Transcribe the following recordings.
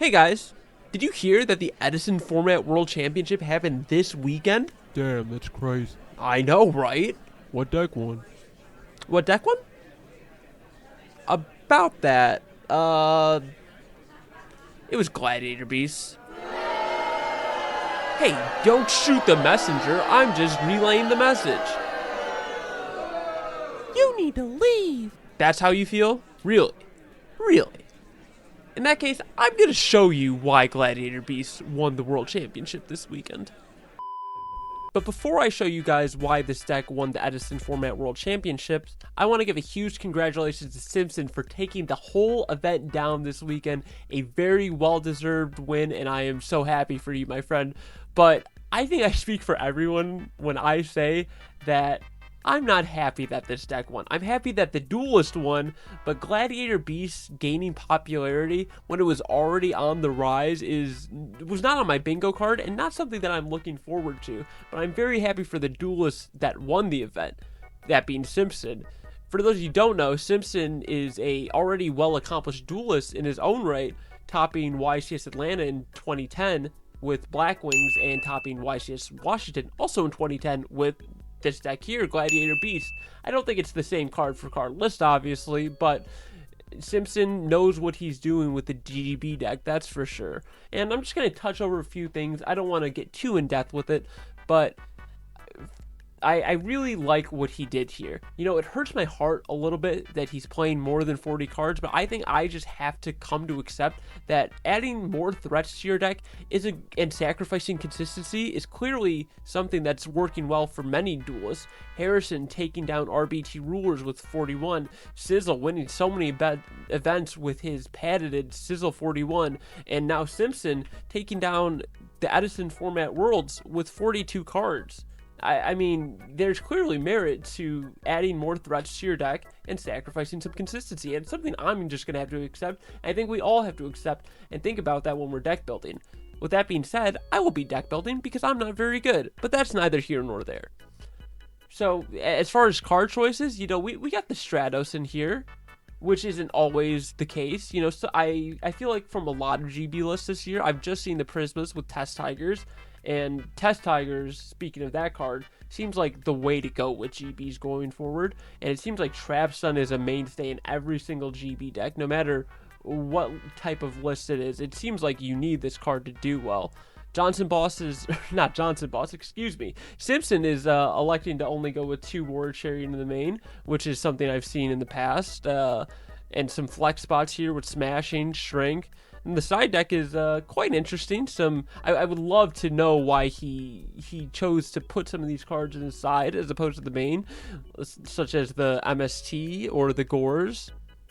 Hey guys, did you hear that the Edison Format World Championship happened this weekend? Damn, that's crazy. I know, right? What deck won? What deck one? About that, it was Gladiator Beasts. Hey, don't shoot the messenger, I'm just relaying the message. You need to leave. That's how you feel? Really? Really? In that case, I'm gonna show you why Gladiator Beasts won the World Championship this weekend. But before I show you guys why this deck won the Edison Format World Championships, I want to give a huge congratulations to Simpson for taking the whole event down this weekend. A very well-deserved win, and I am so happy for you, my friend. But I think I speak for everyone when I say that I'm not happy that this deck won. I'm happy that the Duelist won, but Gladiator Beast gaining popularity when it was already on the rise was not on my bingo card and not something that I'm looking forward to. But I'm very happy for the Duelist that won the event, that being Simpson. For those of you who don't know, Simpson is a already well-accomplished duelist in his own right, topping YCS Atlanta in 2010 with Black Wings and topping YCS Washington also in 2010 with this deck here, Gladiator Beast. I don't think it's the same card for card list, obviously, but Simpson knows what he's doing with the GGB deck, that's for sure. And I'm just going to touch over a few things. I don't want to get too in-depth with it, but I really like what he did here. You know, it hurts my heart a little bit that he's playing more than 40 cards, but I think I just have to come to accept that adding more threats to your deck and sacrificing consistency is clearly something that's working well for many duelists. Harrison taking down RBT Rulers with 41, Sizzle winning so many events with his patented Sizzle 41, and now Simpson taking down the Edison Format Worlds with 42 cards. I mean, there's clearly merit to adding more threats to your deck and sacrificing some consistency. And it's something I'm just going to have to accept. I think we all have to accept and think about that when we're deck building. With that being said, I will be deck building because I'm not very good. But that's neither here nor there. So, as far as card choices, you know, we got the Stratos in here, which isn't always the case. You know, so I feel like from a lot of GB lists this year, I've just seen the Prismas with Test Tigers. And Test Tigers, speaking of that card, seems like the way to go with GBs going forward. And it seems like Trap Sun is a mainstay in every single GB deck, no matter what type of list it is. It seems like you need this card to do well. Simpson is electing to only go with 2 Ward Chariot in the main, which is something I've seen in the past. And some flex spots here with Smashing, Shrink. And the side deck is quite interesting. I would love to know why he chose to put some of these cards in his side as opposed to the main, such as the MST or the Gores.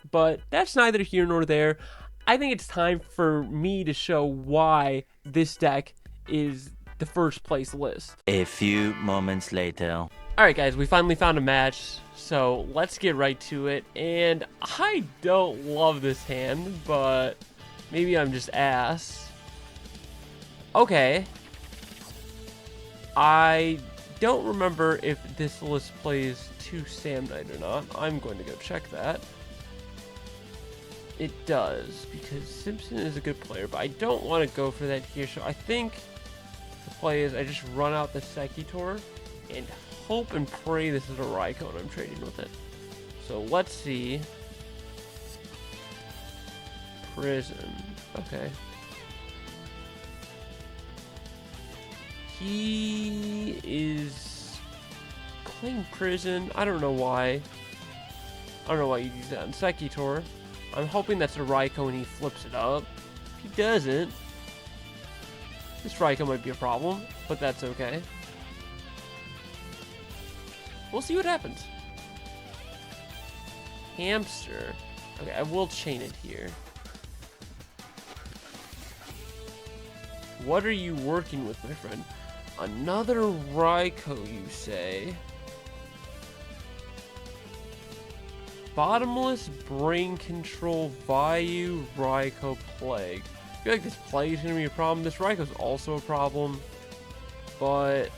But that's neither here nor there. I think it's time for me to show why this deck is the first place list. A few moments later. Alright guys, we finally found a match, so let's get right to it. And I don't love this hand, but maybe I'm just ass. Okay. I don't remember if this list plays 2 Sam Knight or not. I'm going to go check that. It does, because Simpson is a good player, but I don't want to go for that here. So I think the play is I just run out the Sekitor and hope and pray this is a Raikou and I'm trading with it. So let's see. Prison. Okay. He is playing Prison. I don't know why. I don't know why you use that on Sekitor. I'm hoping that's a Raikou and he flips it up. If he doesn't, this Raikou might be a problem, but that's okay. We'll see what happens. Hamster. Okay, I will chain it here. What are you working with, my friend? Another Raikou, you say? Bottomless Brain Control Vayu Raikou Plague. I feel like this Plague is going to be a problem. This Raikou is also a problem. But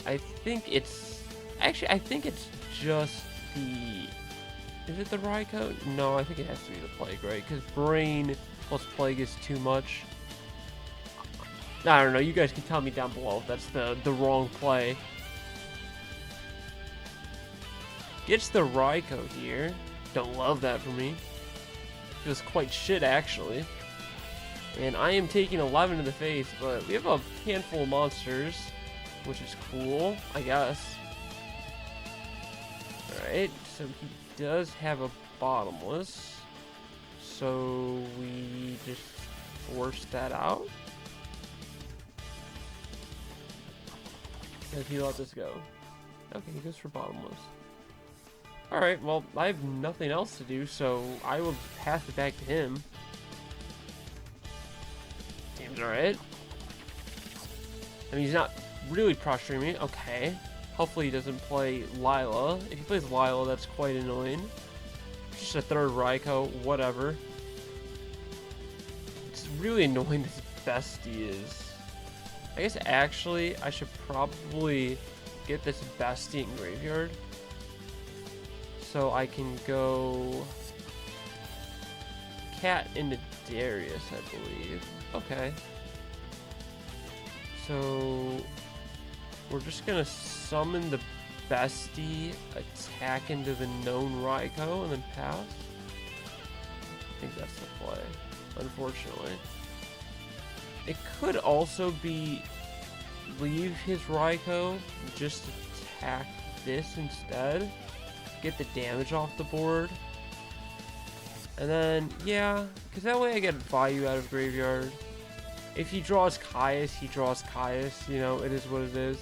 I think it's... Actually, I think it's just the... Is it the Raikou? No, I think it has to be the Plague, right? Because Brain plus Plague is too much. I don't know. You guys can tell me down below if that's the wrong play. Gets the Raikou here. Don't love that for me. Feels quite shit, actually. And I am taking 11 to the face, but we have a handful of monsters, which is cool, I guess. Alright, so he does have a bottomless. So we just force that out. If he let this go. Okay, he goes for bottomless. Alright, well, I have nothing else to do, so I will pass it back to him. Seems alright. I mean, he's not really pressuring me. Okay. Hopefully he doesn't play Lila. If he plays Lila, that's quite annoying. Just a third Raikou, whatever. It's really annoying this bestie is. I guess actually I should probably get this bestie in graveyard. So I can go Cat into Darius, I believe. Okay. So we're just gonna summon the bestie, attack into the known Raikou, and then pass. I think that's the play, unfortunately. It could also be leave his Raikou, just attack this instead, get the damage off the board, and then, yeah, because that way I get value out of graveyard. If he draws Caius, he draws Caius, you know, it is what it is.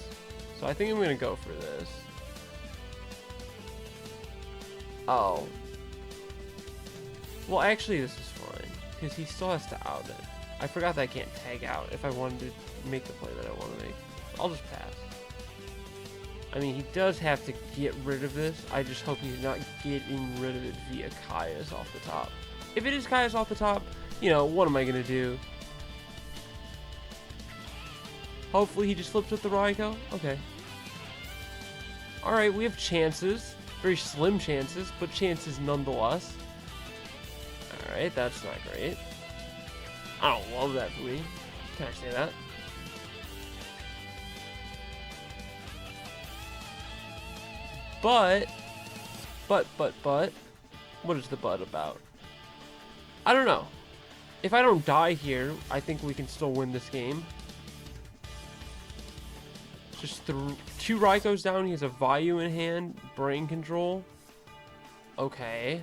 So I think I'm going to go for this. Oh. Well, actually, this is fine, because he still has to out it. I forgot that I can't tag out if I wanted to make the play that I want to make. I'll just pass. I mean, he does have to get rid of this. I just hope he's not getting rid of it via Caius off the top. If it is Caius off the top, you know, what am I going to do? Hopefully he just flips with the Raikou. Okay. Alright, we have chances. Very slim chances, but chances nonetheless. Alright, that's not great. I don't love that for me. Can I say that? But, what is the but about? I don't know. If I don't die here, I think we can still win this game. Just two Raikous down, he has a Vayu in hand, brain control. Okay.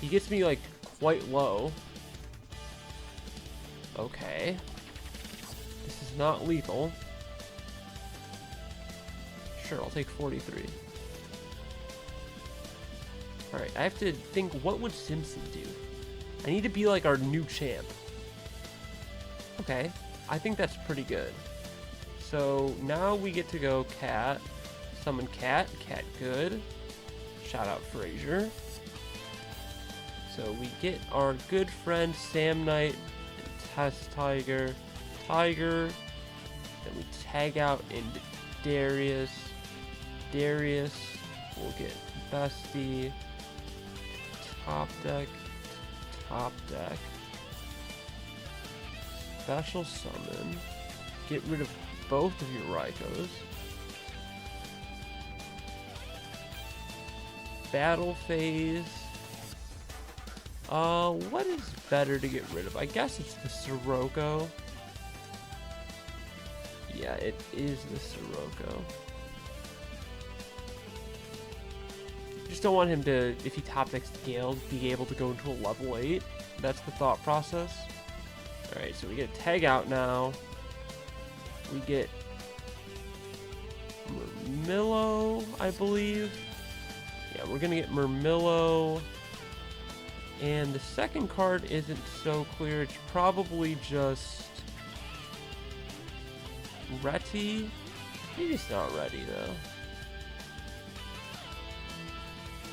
He gets me, like, quite low. Okay. This is not lethal. Sure, I'll take 43. Alright, I have to think, what would Simpson do? I need to be like our new champ. Okay, I think that's pretty good. So now we get to go Cat. Summon Cat. Cat good. Shout out Frazier. So we get our good friend Sam Knight and Test Tiger. Tiger. Then we tag out into Darius. Darius. We'll get Bestie. Top deck. Top deck. Special summon. Get rid of both of your Raikous. Battle phase. What is better to get rid of? I guess it's the Sirocco. Yeah, it is the Sirocco. Just don't want him to, if he top decks Gale, be able to go into a level 8. That's the thought process. Alright, so we get a tag out now. We get Murmillo, I believe. Yeah, we're going to get Murmillo. And the second card isn't so clear. It's probably just Reti. Maybe it's not Reti, though.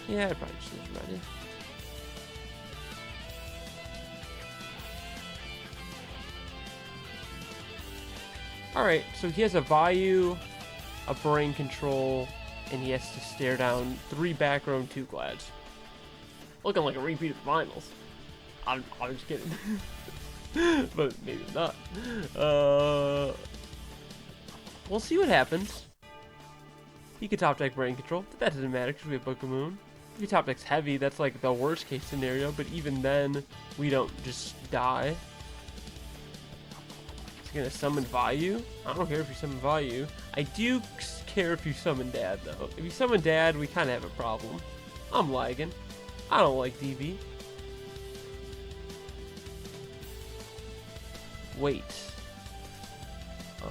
Yeah, it probably just is Reti. Alright, so he has a Vayu, a brain control, and he has to stare down 3 back row and 2 glads. Looking like a repeat of the finals. I'm just kidding. But maybe not. We'll see what happens. He could top deck brain control, but that doesn't matter because we have Book of Moon. If he top decks heavy, that's like the worst case scenario, but even then, we don't just die. He's gonna summon Vayu. I don't care if you summon Vayu. I do care if you summon Dad, though. If you summon Dad, we kind of have a problem. I'm lagging. I don't like DB. Wait.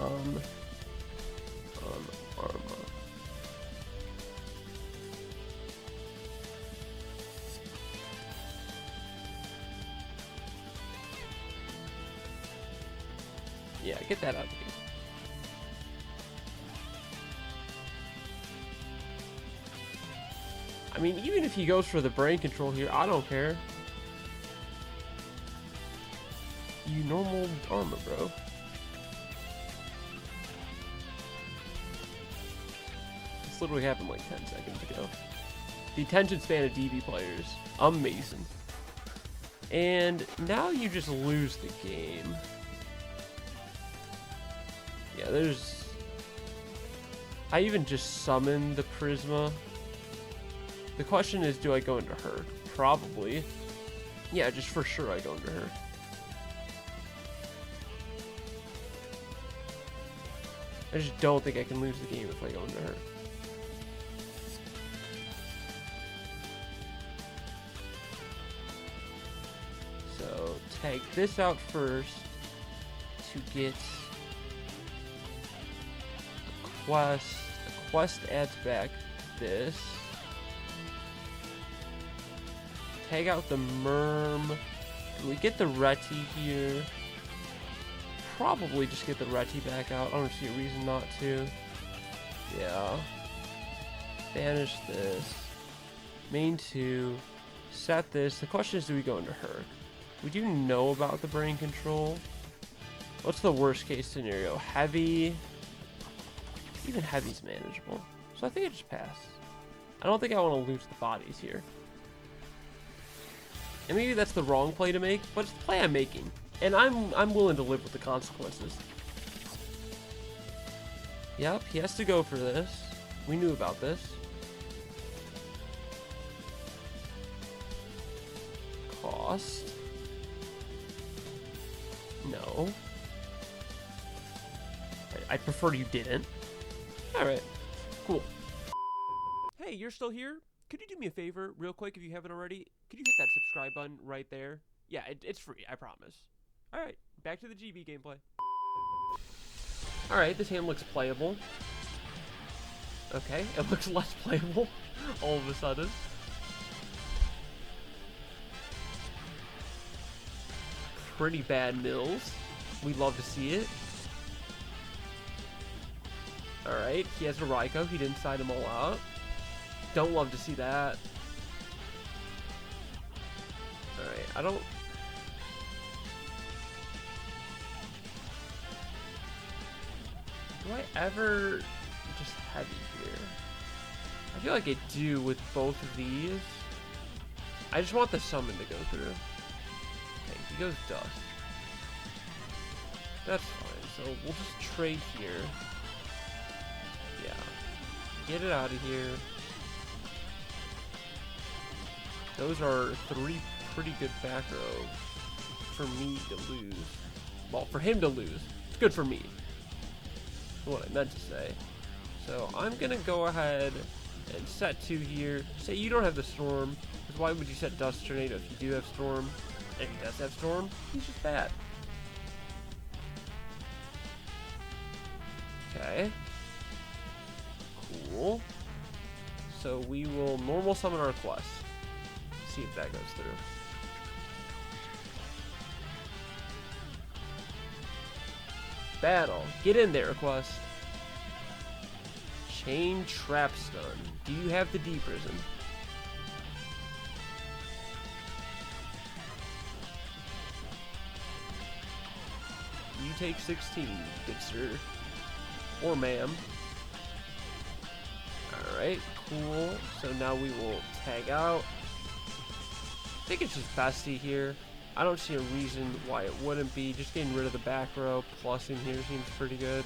Arma. Yeah, get that out of here. I mean, even if he goes for the brain control here, I don't care. You normal Arma, bro. This literally happened like 10 seconds ago. The attention span of DB players, amazing. And now you just lose the game. Yeah, there's... I even just summoned the Prisma. The question is, do I go into her? Probably. Yeah, just for sure I go into her. I just don't think I can lose the game if I go into her. So, tag this out first to get a quest. A quest adds back this. Tag out the Merm. Can we get the Reti here? Probably just get the Reti back out. I don't see a reason not to. Yeah. Banish this. Main 2. Set this. The question is, do we go into her? We do know about the brain control. What's the worst case scenario? Heavy. Even heavy's manageable. So I think I just pass. I don't think I want to lose the bodies here. And maybe that's the wrong play to make, but it's the play I'm making. And I'm willing to live with the consequences. Yep, he has to go for this. We knew about this. Cost. No. I prefer you didn't. Alright, cool. Hey, you're still here? Could you do me a favor, real quick, if you haven't already? Could you hit that subscribe button right there? Yeah, it's free, I promise. Alright, back to the GB gameplay. Alright, this hand looks playable. Okay, it looks less playable all of a sudden. Pretty bad mills. We love to see it. Alright, he has a Raikou. He didn't side them all out. Don't love to see that. Alright, I don't... Do I ever just heavy here? I feel like I do with both of these. I just want the summon to go through. Okay, he goes dust. That's fine, so we'll just trade here. Yeah. Get it out of here. Those are 3 pretty good back row for me to lose. Well, for him to lose. It's good for me. What I meant to say. So I'm gonna go ahead and set 2 here. Say you don't have the Storm, because why would you set Dust Tornado if you do have Storm? And he does have Storm, he's just bad. Okay. Cool. So we will normal summon our quest. See if that goes through. Battle. Get in there, Quest. Chain Trap Stun. Do you have the D Prison? You take 16, good sir. Or ma'am. Alright, cool. So now we will tag out. I think it's just Bestie here. I don't see a reason why it wouldn't be. Just getting rid of the back row plus in here seems pretty good.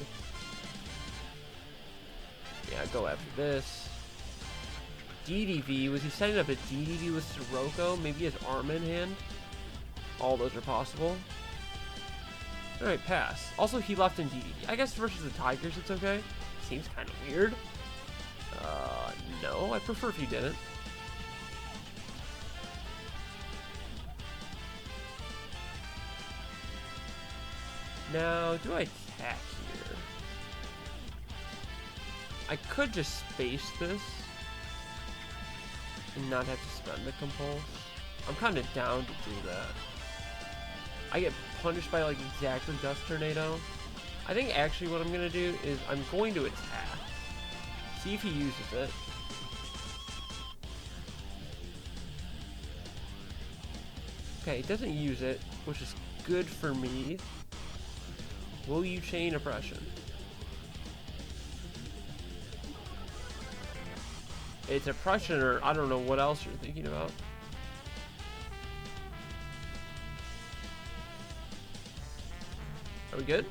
Yeah, go after this. DDV, was he setting up a DDV with Sirocco? Maybe his arm in hand? All those are possible. Alright, pass. Also, he left in DDV. I guess versus the Tigers, it's okay. Seems kind of weird. No, I prefer if you didn't. Now, do I attack here? I could just space this and not have to spend the compulse. I'm kind of down to do that. I get punished by like exactly Dust Tornado. I think actually what I'm going to do is I'm going to attack. See if he uses it. Okay, he doesn't use it, which is good for me. Will you chain oppression? It's oppression, or I don't know what else you're thinking about. Are we good?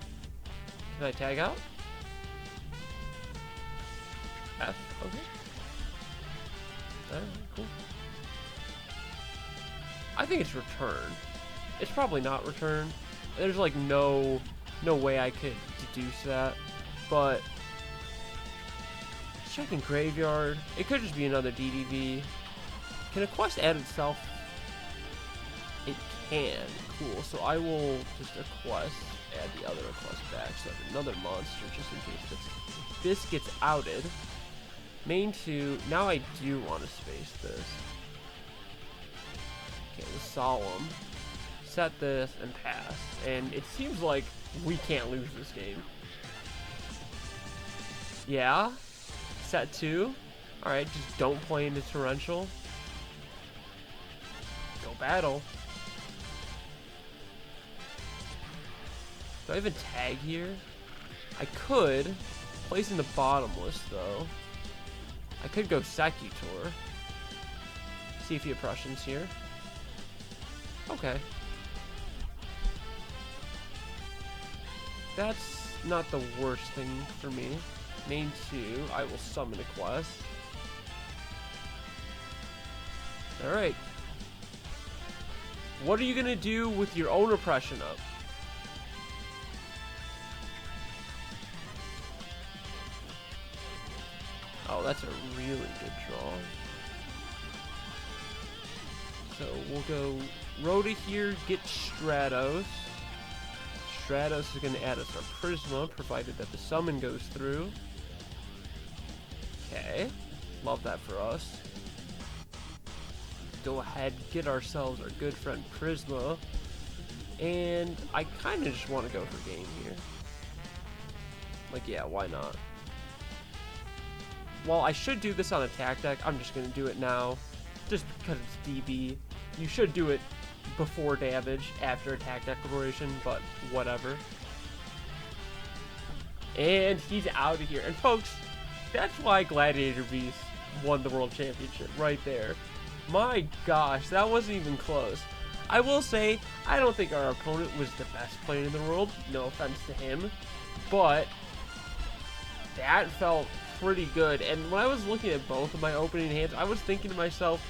Can I tag out? F, okay. Alright, cool. I think it's return. It's probably not return. There's like no way I could deduce that. But checking graveyard. It could just be another DDV. Can a quest add itself? It can. Cool. So I will just quest add the other quest back. So I have another monster just in case this gets outed. Main 2. Now I do want to space this. Okay, with Solemn. Set this and pass. And it seems like we can't lose this game. Yeah. Set 2. Alright, just don't play into Torrential. Go battle. Do I even tag here? I could. Place in the bottomless though. I could go Secutor. See if he oppressions here. Okay. That's not the worst thing for me. Main 2, I will summon a quest. Alright. What are you gonna do with your own oppression up? Oh, that's a really good draw. So we'll go Rhoda here, get Stratos. Stratos is going to add us our Prisma, provided that the summon goes through. Okay, love that for us. Go ahead, get ourselves our good friend Prisma. And I kind of just want to go for game here. Like, yeah, why not? Well, I should do this on attack deck. I'm just going to do it now. Just because it's DB. You should do it before damage, after attack declaration, but whatever. And he's out of here. And folks, that's why Gladiator Beast won the World Championship right there. My gosh, that wasn't even close. I will say, I don't think our opponent was the best player in the world. No offense to him. But that felt pretty good. And when I was looking at both of my opening hands, I was thinking to myself,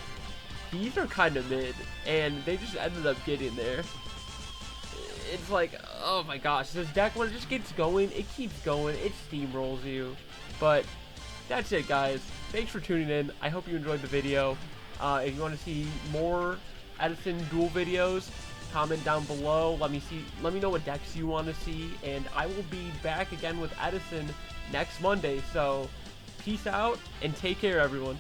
these are kind of mid, and they just ended up getting there. It's like, oh my gosh, this deck, when it just gets going, it keeps going, it steamrolls you. But that's it, guys. Thanks for tuning in. I hope you enjoyed the video. If you want to see more Edison duel videos, comment down below. Let me know what decks you want to see, and I will be back again with Edison next Monday. So peace out and take care, everyone.